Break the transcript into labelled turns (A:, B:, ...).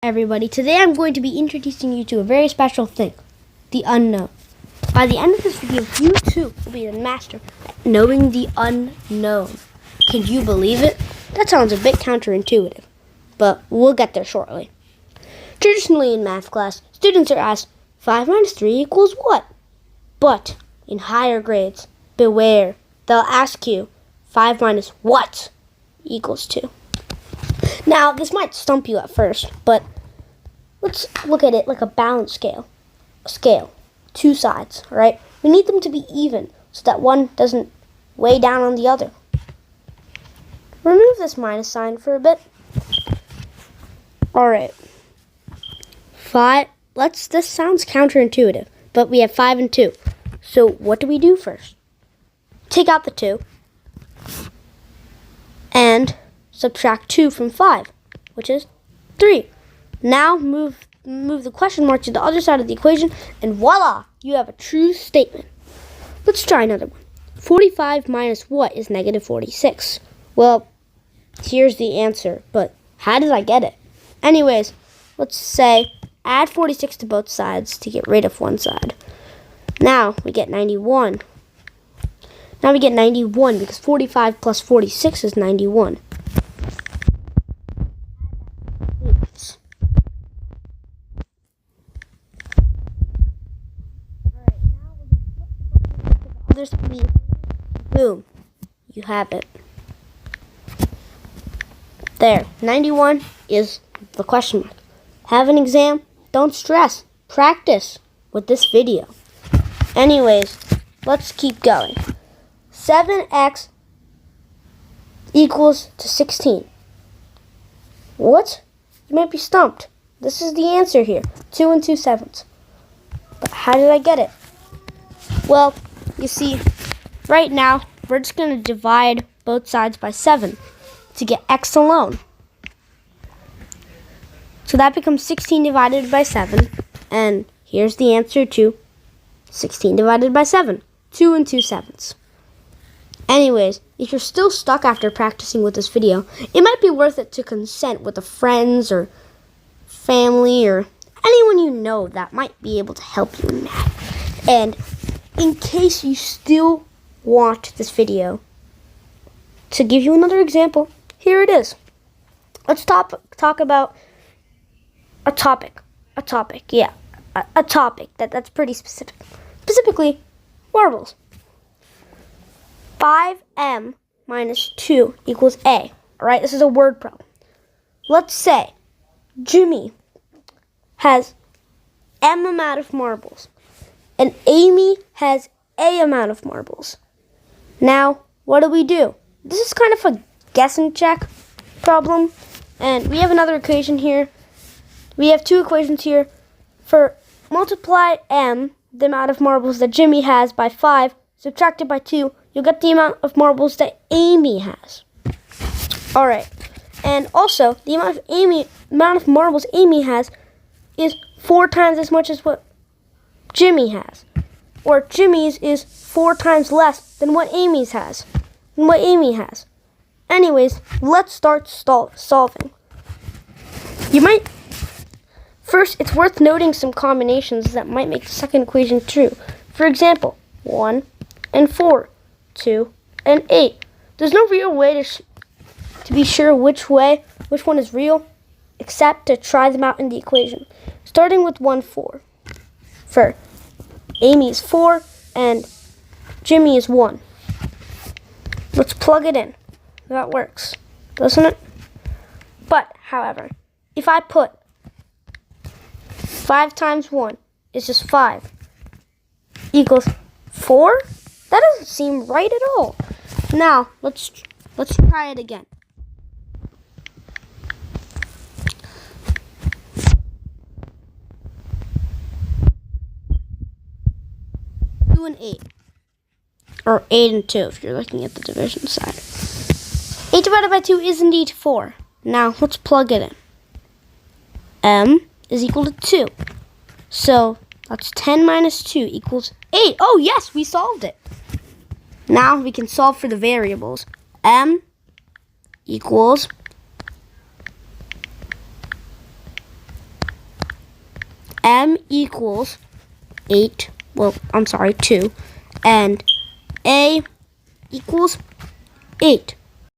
A: everybody. Today I'm going to be introducing you to a very special thing, the unknown. By the end of this video, you too will be the master at knowing the unknown. Can you believe it? That sounds a bit counterintuitive, but we'll get there shortly. Traditionally in math class, students are asked 5 minus 3 equals what? But in higher grades, beware, they'll ask you 5 minus what equals 2. Now, this might stump you at first, but let's look at it like a balance scale. A scale, 2 sides, all right? We need them to be even so that one doesn't weigh down on the other. Remove this minus sign for a bit. All right. 5, this sounds counterintuitive, but we have 5 and 2. So what do we do first? Take out the 2 and subtract 2 from 5, which is 3. Now move the question mark to the other side of the equation, and voila, you have a true statement. Let's try another one. 45 minus what is negative 46? Well, here's the answer, but how did I get it? Anyways, let's say add 46 to both sides to get rid of one side. Now we get 91. Now we get 91 because 45 plus 46 is 91. Boom, you have it. There, 91 is the question mark. Have an exam? Don't stress. Practice with this video. Anyways, let's keep going. 7x equals to 16. What? You might be stumped. This is the answer here. 2 and 2 sevenths. But how did I get it? Well, you see, right now, we're just going to divide both sides by 7 to get x alone. So that becomes 16 divided by 7. And here's the answer to 16 divided by 7. 2 and 2 sevenths. Anyways, if you're still stuck after practicing with this video, it might be worth it to consent with a friends or family or anyone you know that might be able to help you in math. And in case you still want this video, to give you another example, here it is. Let's talk about a topic. A topic that's pretty specific. Specifically, marbles. 5m minus 2 equals a. Alright, this is a word problem. Let's say Jimmy has m amount of marbles and Amy has a amount of marbles. Now, what do? This is kind of a guess and check problem. And we have another equation here. We have 2 equations here. For multiply m, the amount of marbles that Jimmy has, by 5, subtracted by 2, you'll get the amount of marbles that Amy has. Alright. And also, the amount of marbles Amy has is 4 times as much as what Jimmy has. Or Jimmy's is 4 times less than what Amy has. Anyways, let's start solving. First, it's worth noting some combinations that might make the second equation true. For example, 1 and 4, 2 and 8. There's no real way to be sure which one is real, except to try them out in the equation. Starting with 1, 4. For Amy is 4 and Jimmy is 1. Let's plug it in. That works, doesn't it? But, however, if I put 5 times 1 is just 5 equals 4? That doesn't seem right at all. Now, let's try it again. And 8, or 8 and 2 if you're looking at the division side. 8 divided by 2 is indeed 4. Now let's plug it in. M is equal to 2. So that's 10 minus 2 equals 8. Oh yes, we solved it. Now we can solve for the variables. M equals M equals 8. Well, I'm sorry, 2. And A equals 8.